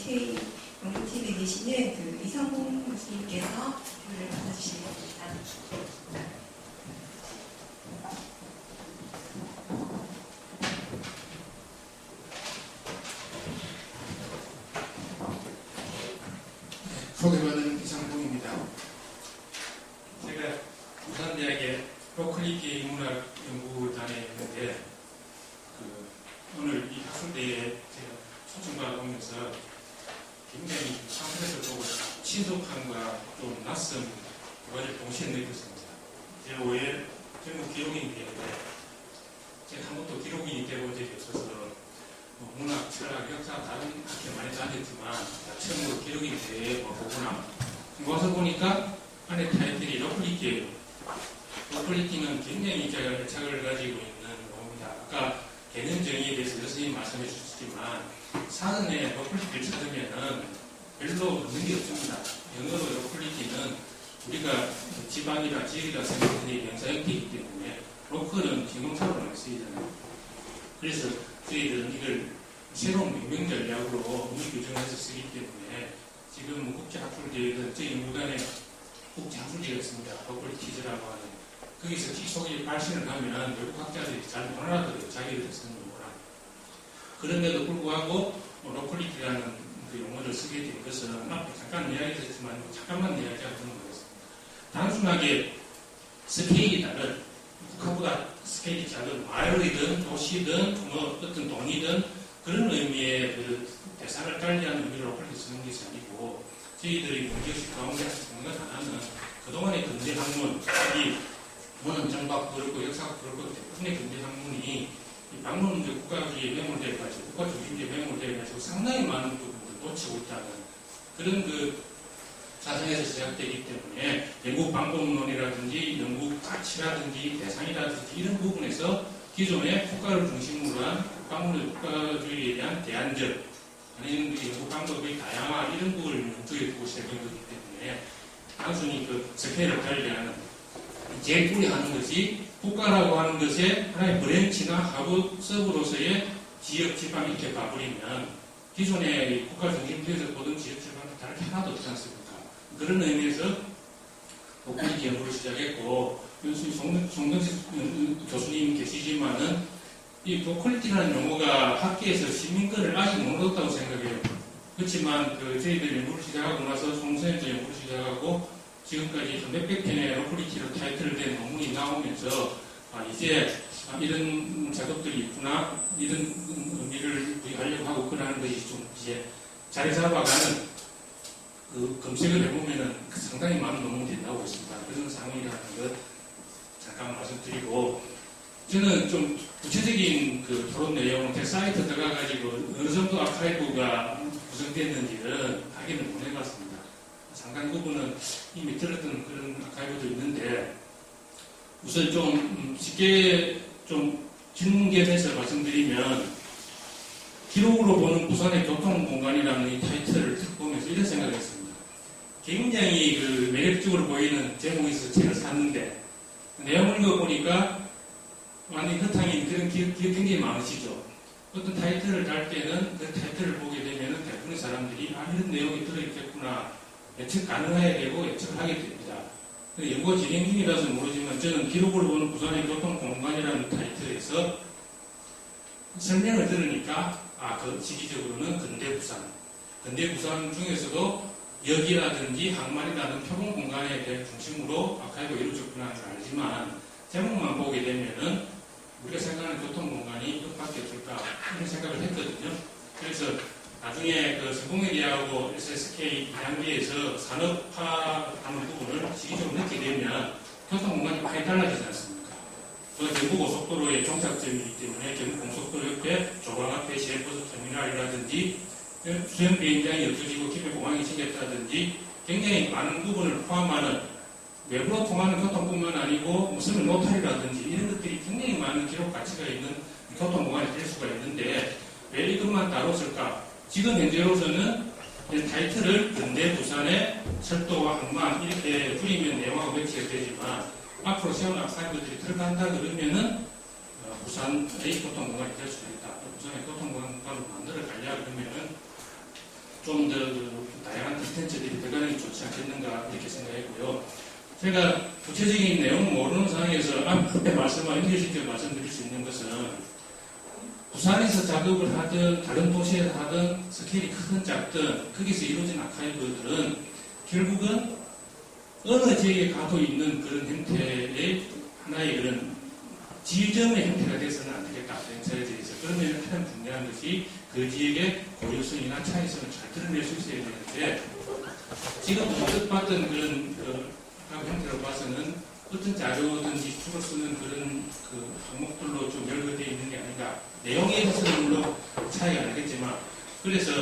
K 연구팀에 계시는 그 이상봉 교수님께서 발표를 맡아주실 겁니다. 소개받은 이상봉입니다. 제가 부산대학의 로컬리티 인문학 연구단에 있는데 오늘 이 학술대회에 제가 초청받으면서 굉장히 상태에서 보고 친숙함과 좀 낯선 두 가지를 동시에 느꼈습니다. 제가 왜 전국 기록인이 되는데 제가 한 번도 기록인이 되본 적이 없어서 문학, 철학, 역사 다른 학교 많이 다녔지만 처음으로 기록인이 대회에 보거나 와서 보니까 안에 타이틀이 로컬리티예요. 로컬리티는 굉장히 제가 애착을 가지고 있는 겁니다. 아까 개념 정의에 대해서 교수님 말씀해 주셨지만 사전에 로컬리티를 찾으면은 별로 없는 게 없습니다. 영어로 로컬리티는 우리가 지방이라 지역이라 생각하는 명사 형태이기 때문에 로컬은形容詞로 많이 쓰이잖아요. 그래서 저희들은 이걸 새로운 명명 전략으로 의미 규정해서 쓰기 때문에 지금 국제학술대회는 저희 연구단에 국제학술대회가 있습니다. 로컬리티즈라고 하는 거기서 기속이 발신을 하면 외국 학자들이 잘 못 알아들어요. 자기들 쓰는 용어라. 그런데도 불구하고 로컬리티라는 그 용어를 쓰게 된 것은 앞에 잠깐 이야기했지만 잠깐만 이야기하는 거였습니다. 단순하게 스케일이 다른 북한보다 스케일이 작은 마을이든 도시든 어떤 동이든 그런 의미의 그 대상을 달리하는 의미로 로컬리티 쓰는 것이 아니고 저희들이 문제식 가운데 쓰는 것 하나는 그동안의 근대 학문, 특히 문헌 정박도 그렇고 역사도 그렇고 대부분의 근대 학문이 이 방문제 국가주의에 매몰되어가지고 국가 중심주의에 매몰되어가지고 상당히 많은 부분을 놓치고 있다는 그런 그 사상에서 시작되기 때문에 영국 방법론이라든지 영국 가치라든지 대상이라든지 이런 부분에서 기존의 국가를 중심으로 한 방문의 국가주의에 대한 대안적 아니면 영국 방법의 다양화 이런 부분을 염두에 두고 시작된 거기 때문에 단순히 그 스케일을 달리하는 제일 뿌리하는 것이 국가라고 하는 것에 하나의 브랜치나 하부 서브로서의 지역 지방 이렇게 봐버리면 기존의 국가 중심주의에서 보던 지역 지방과 다를 게 하나도 없지 않습니까? 그런 의미에서 로컬리티 연구를 시작했고 송정식 교수님 계시지만은 이 로컬리티라는 용어가 학계에서 시민권을 아직 못 얻었다고 생각해요. 그렇지만 저희들이 연구를 시작하고 나서 송선에서 연구를 시작하고 지금까지 몇백 편의 로컬리티로 타이틀된 논문이 나오면서 이제 이런 작업들이 있구나 이런 의미를 부여하려고 하고 그러는 것이 좀 이제 자리 잡아가는 그 검색을 해보면은 상당히 많은 논문들이 나오고 있습니다. 그런 상황이라는 것 잠깐 말씀드리고 저는 좀 구체적인 그 토론 내용은 제 사이트 들어가가지고 어느 정도 아카이브가 구성됐는지는 확인을 못 해봤습니다. 상당 부분은 이미 들었던 그런 아카이브도 있는데 우선 좀 쉽게 좀 질문계에서 말씀드리면 기록으로 보는 부산의 교통공간이라는 이 타이틀을 보면서 이런 생각을 했습니다. 굉장히 그 매력적으로 보이는 제목이 있어서 책을 샀는데 내용을 읽어보니까 완전히 허탕인 그런 기억이 굉장히 많으시죠. 어떤 타이틀을 달 때는 그 타이틀을 보게 되면 대부분의 사람들이 이런 내용이 들어있겠구나 예측 가능해야 되고 예측을 하게 됩니다. 연구 진행 중이라서 모르지만 저는 기록으로 보는 부산의 교통공간이라는 타이틀에서 설명을 들으니까 그 시기적으로는 근대 부산 중에서도 역이라든지 항만이라든지 표본 공간에 대한 중심으로 아카이브가 이루어졌구나 하는 걸 알지만 제목만 보게 되면은 우리가 생각하는 교통공간이 이것밖에 없을까 이런 생각을 했거든요. 그래서 나중에 그 성공회대하고 SSK 단계에서 산업화하는 부분을 시기적으로 넣게 되면 교통공간이 많이 달라지지 않습니까? 경부고속도로의 종착점이기 때문에 경부고속도로 옆에 조강 앞에 시외버스 터미널이라든지 수영 비행장이 없어지고 기존 공항이 생겼다든지 굉장히 많은 부분을 포함하는 외부로 통하는 교통뿐만 아니고 무슨 노탈이라든지 이런 것들이 굉장히 많은 기록 가치가 있는 교통공간이 될 수가 있는데 왜 이것만 다뤘을까? 지금 현재로서는 타이틀을 근대 부산의 철도와 항만 이렇게 줄이면 내용하고 매치가 되지만 앞으로 세운 아카이브들이 들어간다 그러면은 부산의 교통공간이 될 수도 있다. 부산의 교통공간을 만들어 가려고 그러면은 좀 더 다양한 콘텐츠들이 들어가는 게 좋지 않겠는가 이렇게 생각했고요. 제가 구체적인 내용을 모르는 상황에서 앞에 말씀을 연결시켜 말씀드릴 수 있는 것은 부산에서 작업을 하든 다른 도시에서 하든 스케일이 크든 작든 거기서 이루어진 아카이브들은 결국은 어느 지역에 가도 있는 그런 형태의 하나의 그런 지점의 형태가 돼서는 안 되겠다. 행사에 대해서. 그러면 가장 중요한 것이 그 지역의 고유성이나 차이성을 잘 드러낼 수 있어야 되는데 지금 언뜻 봤던 그런 각 형태로 봐서는 어떤 자료든지 주로 쓰는 그런 항목들로 좀 열거되어 있는 게 아닌가. 내용에 있어서는 물론 차이가 나겠지만 그래서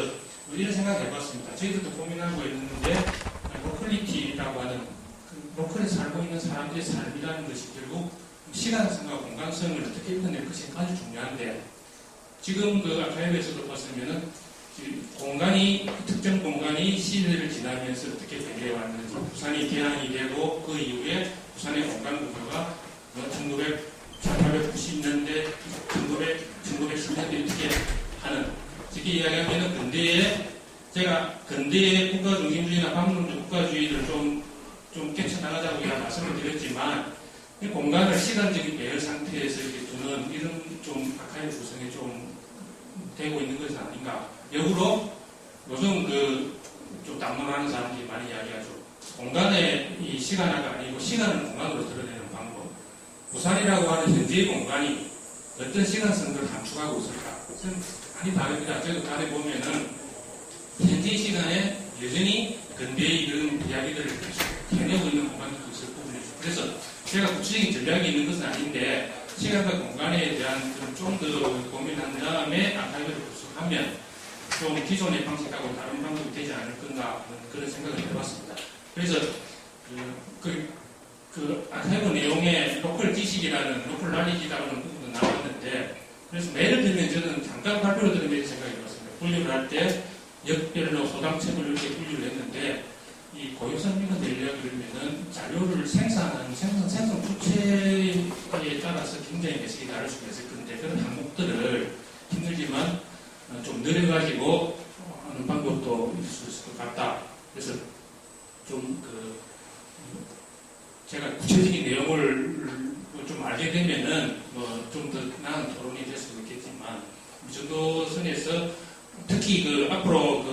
이런 생각을 해봤습니다. 저희들도 고민하고 있는데 로컬리티라고 하는 로컬에 살고 있는 사람들의 삶이라는 것이 결국 시간성과 공간성을 어떻게 읽어낼 것이 아주 중요한데 지금 아카이브에서도 봤으면은 공간이 특정 공간이 시대를 지나면서 어떻게 변해 왔는지 부산이 개항이 되고 그 이후에 부산의 공간 구조가 1890년대, 1910년대 어떻게 하는 쉽게 이야기하면 근대에 제가 근대의 국가 중심주의나 방문적 국가주의를 좀 깨쳐나가자고 말씀을 드렸지만 이 공간을 시간적인 배열 상태에서 이렇게 두는 이런 좀 아카이브 구성이 좀 되고 있는 것은 아닌가. 역으로 요즘 좀 담론하는 사람들이 많이 이야기하죠. 공간의 이 시간화가 아니고 시간을 공간으로 드러내는 방법. 부산이라고 하는 현재의 공간이 어떤 시간성들을 감축하고 있을까? 많이 다릅니다. 저도 간에 보면은 현재 시간에 여전히 근대의 이런 이야기들을 해내고 있는 공간들도 있을 부분이죠. 그래서 제가 구체적인 전략이 있는 것은 아닌데 시간과 공간에 대한 좀 더 고민한 다음에 아카이브를 구성하면 좀 기존의 방식하고 다른 방법이 되지 않을 건가 하는 그런 생각을 해봤습니다. 그래서 아카이브 내용에 로컬 지식이라는 로컬 나리지라는 부분도 나왔는데 그래서 예를 들면 저는 잠깐 발표를 들으면서 생각이 들었습니다. 분류를 할 때 역별로 소당책을 이렇게 분류를 했는데 이 고유성 이런 되려고 그러면은 자료를 생성 주체에 따라서 굉장히 해석이 다를 수가 있을 건데 그런 항목들을 힘들지만 좀 늘려가지고 하는 방법도 있을 수 있을 것 같다. 그래서 좀 제가 구체적인 내용을 좀 알게 되면은 좀 더 나은 토론이 될 수도 있겠지만 이 정도 선에서 특히 앞으로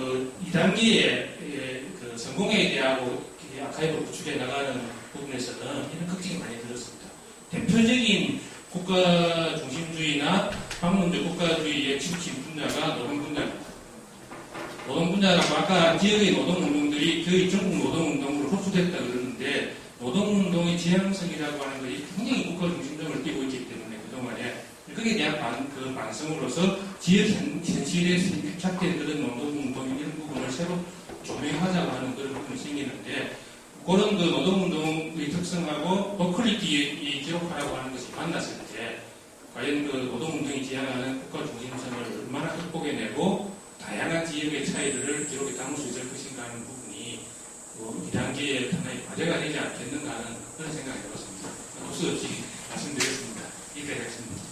2단계의 성공에 대하고 아카이브를 구축해 나가는 부분에서는 이런 걱정이 많이 들었습니다. 대표적인 국가 중심주의나 방문적 국가주의의 지침 분야가 노동 분야입니다. 노동 분야라고 아까 지역의 노동운동들이 거의 전국 노동운동으로 흡수됐다 그러는데 노동운동의 지향성이라고 하는 것이 굉장히 국가 중심성을 띠고 있기 때문에 그동안에 거기에 대한 반성으로서 지역 현실에 집착된 그런 노동운동 이런 부분을 새로 조명하자고 하는 그런 부분이 생기는데 그런 노동운동의 특성하고 로컬리티의 기록하라고 하는 것이 만났을 때 과연 노동운동이 지향하는 국가 중심성을 얼마나 극복해내고 다양한 지역의 차이들을 기록에 담을 수 있을 것인가 하는 부분이 2단계의 하나의 과제가 되지 않겠는가 하는 그런 생각이 들었습니다. 호수 없이 말씀드렸습니다. 이렇게 하겠습니다.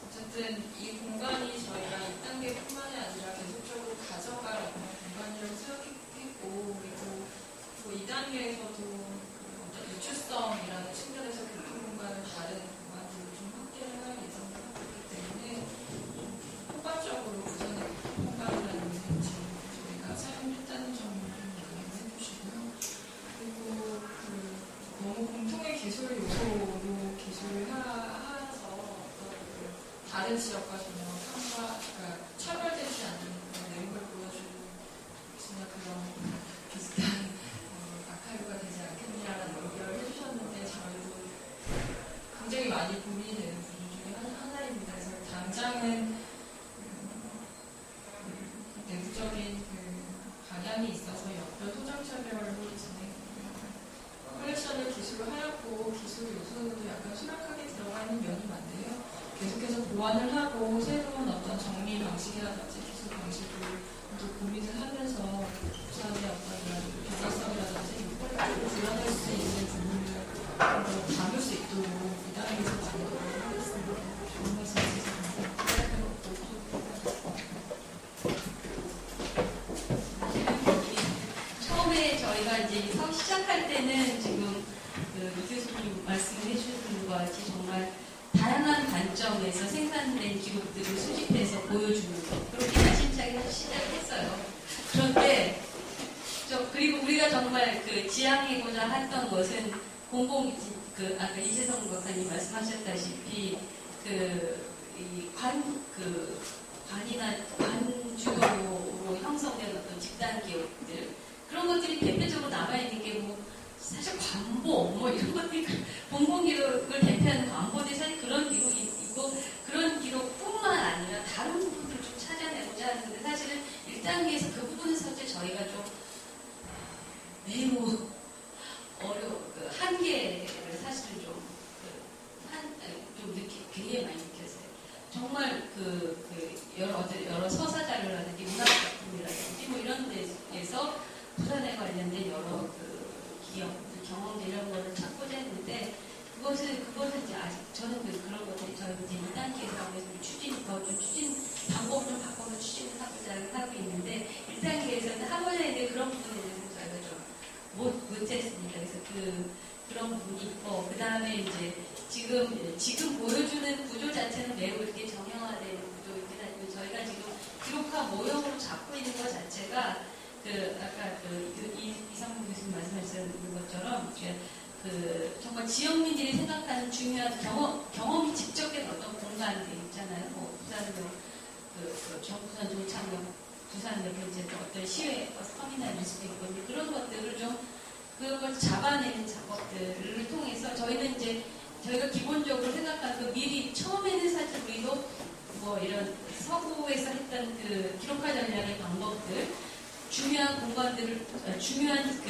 어쨌든 이 공간이 저희가 2단계뿐만이 아니라 계속적으로 가져갈 공간이라고 생각했고 그리고 2단계에서도 어떤 유추성이라는 측면에서 교통 공간을 다른 공간들로 좀 확대를 할 예정이기 때문에 폭발적으로 우선의 공간이라는 저희가 사용했다는 점을 좀 양해해 주시고요. 그리고 너무 공통의 기술 요소로 기술을 하여서 다른 지역과 전혀 차별되지 않는 그런 내용을 보여주는 그런 비슷한 아카이브가 되지 않겠냐라는 의견을 해주셨는데 저희도 굉장히 많이 고민이 되는 부분 중에 하나입니다. 그래서 당장은 내부적인 방향이 있어서 어떤 소장차별로 컬렉션을 기술로 하였고 기술 요소도 약간 수락하게 들어가 있는 면이 많네요. 계속해서 보완을 하고 새로운 어떤 정리 방식이라든지 기술 방식을 또 고민을 하면서 부산의 어떤 이런 변화성이라든지 효과를 드러낼 수 있는 부분을 담을 수 있도록 이 단계에서 많이 노력하겠습니다. 좋은 말씀 해주셔서 처음에 저희가 이제 사업 시작할 때는 지금 이 교수님 말씀해 주신 것 같이 정말 다양한 관점에서 생산된 기록들을 수집해서 보여주는 것 그렇게 야심차게 시작했어요. 그런데 그리고 우리가 정말 지향하고자 했던 것은 아까 이재성 박사님 말씀하셨다시피 관이나 관주도로 형성된 어떤 집단 기업들 그런 것들이 대표적으로 남아있는 게 사실 관보 이런 것들이 공공기록을 대표하는 관보들이 사실 그런 기록이 있고 그런 기록뿐만 아니라 다른 부분들을 좀 찾아내고자 하는데 사실은 1단계에서 그 부분에서 저희가 좀 매우 한계를 사실은 좀 굉장히 많이 느꼈어요. 정말 여러 서사 자료라든지 문학 작품이라든지 이런 데에서 부산에 관련된 여러 기업들, 경험들 이런 거를 찾고자 했는데 그것은 이제 아직 저는 그런 것들이 저희 이제 2단계에서 추진 방법을 좀 바꿔서 추진을 하고자 하고 있는데 1단계에서는 하고자 했는데 그런 부분에 대해서 저희가 좀 못했습니다. 그래서 그런 부분이 있고 그 다음에 이제 지금 보여주는 구조 자체는 매우 이렇게 정형화된 구조이긴 하지만 저희가 지금 기록화 모형으로 잡고 있는 것 자체가 아까 이상문 교수님 말씀하셨던 것처럼 정말 지역민들이 생각하는 중요한 경험이 직접된 어떤 공간들 있잖아요. 부산도 부산 조창경, 부산 이제 어떤 시외 터미널일 수도 있고 그런 것들을 그걸 잡아내는 작업들을 통해서 저희가 기본적으로 생각하는 미리 처음에는 사실 우리도 이런 서구에서 했던 기록화 전략의 방법들 중요한 공간들을 중요한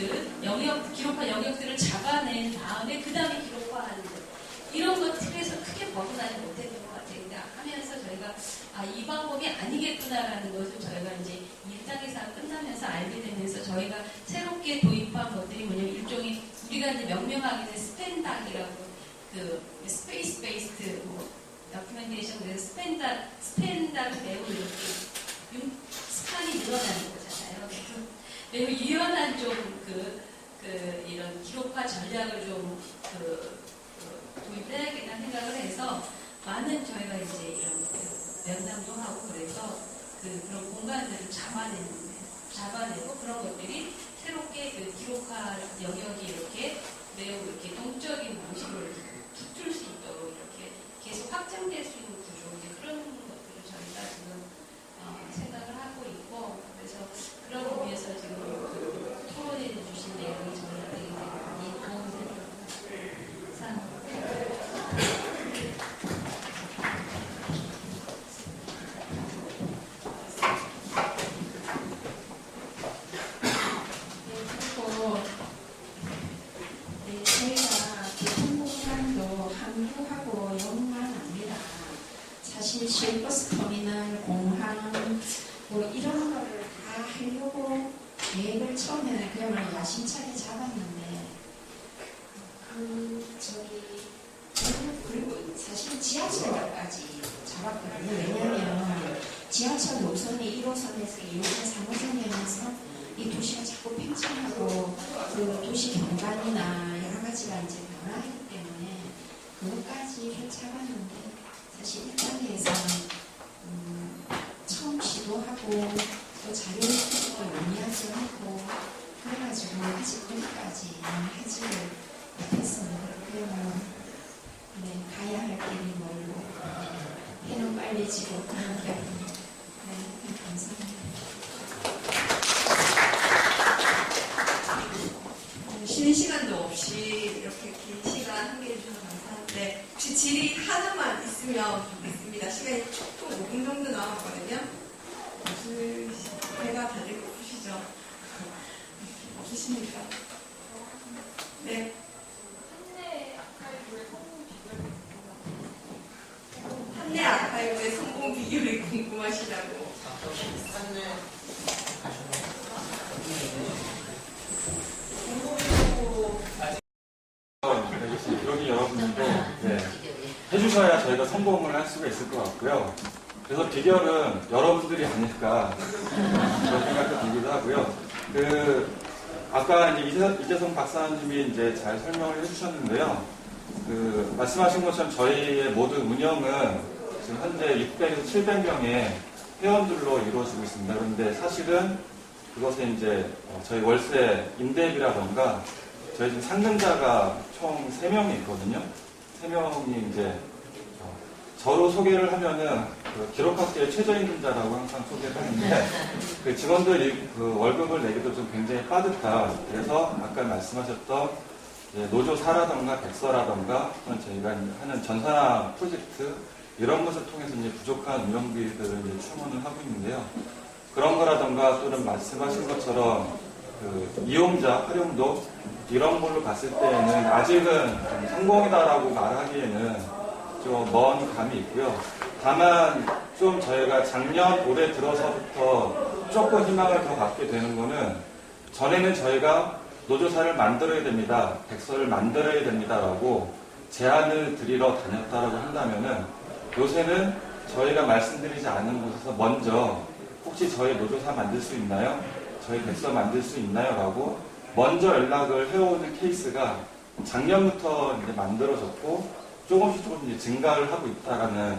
기록화 영역들을 잡아낸 다음에 그 다음에 기록화하는 것 이런 것들에서 크게 벗어나지 못했던 것 같아요. 근데 하면서 저희가 이 방법이 아니겠구나라는 것을 저희가 이제 1단계에서 끝나면서 알게 되면서 저희가 새롭게 도입한 것들이 뭐냐면 일종의 우리가 이제 명명하기는 스탠닥이라고 스페이스 베이스드 다큐멘테이션 그래서 스탠닥을 매우 이렇게 스칸이 늘어나는 거잖아요. 매우 유연한 이런 기록화 전략을 도입해야겠다는 생각을 해서 많은 저희가 이제 이런 면담도 하고 그래서 그런 공간들을 잡아내고 그런 것들이 새롭게 기록화 영역이 이렇게 매우 이렇게 동적인 방식으로 붙을 수 있도록 이렇게 계속 확장될 수 있는 구조 그런 것들을 저희가 지금 생각을 하고 있고 그래서 그런 의미에서 지금 토론해 주신 내용이 저희한테 굉장히 많이 도움이 되는 상. 시외버스 터미널, 공항, 이런 거를 다 하려고 계획을 처음에는 그야말로 야심차게 잡았는데, 그리고 사실 지하철역까지 잡았거든요. 왜냐면 지하철 노선이 1호선에서 2호선, 3호선이면서 이 도시가 자꾸 팽창하고 도시 경관이나 여러 가지가 이제 변화하기 때문에 그것까지를 잡았는데, 사실 1단계에서는 처음 시도하고 또 자료도 논의하지 않고 그래가지고 아직 거기까지 하지를 못했습니다. 그러면 가야 할 길이 멀고 해는 빨리 지고 그런 게 감사합니다. 쉬는 시간도 없이 이렇게 긴 시간 함께해 주셔서 감사한데 혹시 질의 하나만 있으면 좋겠습니다. 시간이 총 5분 정도 남았거든요. 배가 다들 고프시죠? 없으십니까? 네. 한내 아카이브의 하셔야 저희가 성공을 할 수가 있을 것 같고요. 그래서 비결은 여러분들이 아닐까 그런 생각도 들기도 하고요. 아까 이제 이재성 박사님이 이제 잘 설명을 해주셨는데요. 말씀하신 것처럼 저희의 모든 운영은 지금 현재 600에서 700명의 회원들로 이루어지고 있습니다. 그런데 사실은 그것에 이제 저희 월세 임대비라던가 저희 지금 상근자가 총 3명이 있거든요. 3명이 이제 저로 소개를 하면은 기록학계의 최저임금자라고 항상 소개를 하는데 그 직원들 월급을 내기도 좀 굉장히 빠듯하. 그래서 아까 말씀하셨던 노조사라던가 백서라던가 저희가 하는 전산화 프로젝트 이런 것을 통해서 이제 부족한 운영비들을 이제 충원을 하고 있는데요. 그런 거라던가 또는 말씀하신 것처럼 이용자 활용도 이런 걸로 봤을 때에는 아직은 성공이다라고 말하기에는 좀 먼 감이 있고요. 다만 좀 저희가 작년 올해 들어서부터 조금 희망을 더 갖게 되는 거는 전에는 저희가 노조사를 만들어야 됩니다. 백서를 만들어야 됩니다라고 제안을 드리러 다녔다라고 한다면은 요새는 저희가 말씀드리지 않은 곳에서 먼저 혹시 저희 노조사 만들 수 있나요? 저희 백서 만들 수 있나요? 라고 먼저 연락을 해오는 케이스가 작년부터 이제 만들어졌고 조금씩 이제 증가를 하고 있다라는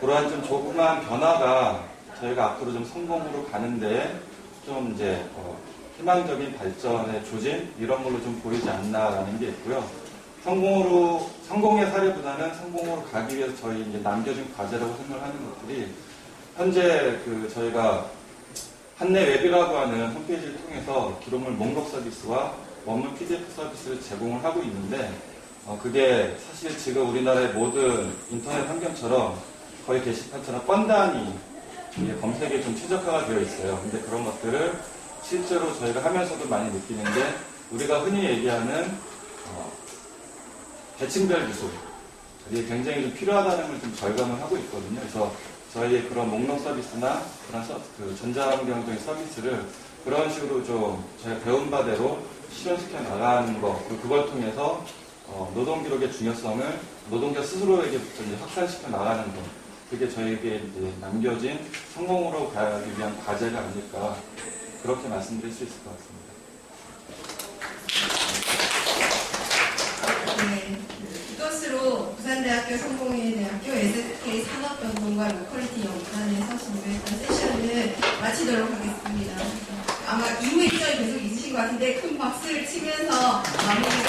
그러한 좀 조그만 변화가 저희가 앞으로 좀 성공으로 가는데 좀 이제 희망적인 발전의 조짐 이런 걸로 좀 보이지 않나라는 게 있고요. 성공의 사례보다는 성공으로 가기 위해서 저희 이제 남겨진 과제라고 생각하는 것들이 현재 저희가 한내 웹이라고 하는 홈페이지를 통해서 기록물 목록 서비스와 원문 PDF 서비스를 제공을 하고 있는데 그게 사실 지금 우리나라의 모든 인터넷 환경처럼 거의 게시판처럼 뻔단위 검색에 좀 최적화가 되어 있어요. 근데 그런 것들을 실제로 저희가 하면서도 많이 느끼는데 우리가 흔히 얘기하는 계층별 기술 이게 굉장히 좀 필요하다는 걸 좀 절감을 하고 있거든요. 그래서 저희의 그런 목록 서비스나 그런 전자환경적인 서비스를 그런 식으로 좀 저희가 배운 바대로 실현시켜 나가는 거 그걸 통해서 노동기록의 중요성을 노동자 스스로에게부터 이제 확산시켜 나가는 것 그게 저희에게 이제 남겨진 성공으로 가기 위한 과제가 아닐까 그렇게 말씀드릴 수 있을 것 같습니다. 네, 이것으로 부산대학교 성공회대학교 SK 산업변동과 로컬리티 연구단에서 준비했던 세션을 마치도록 하겠습니다. 아마 이후 일정이 계속 있으신 것 같은데 큰 박수를 치면서 마무리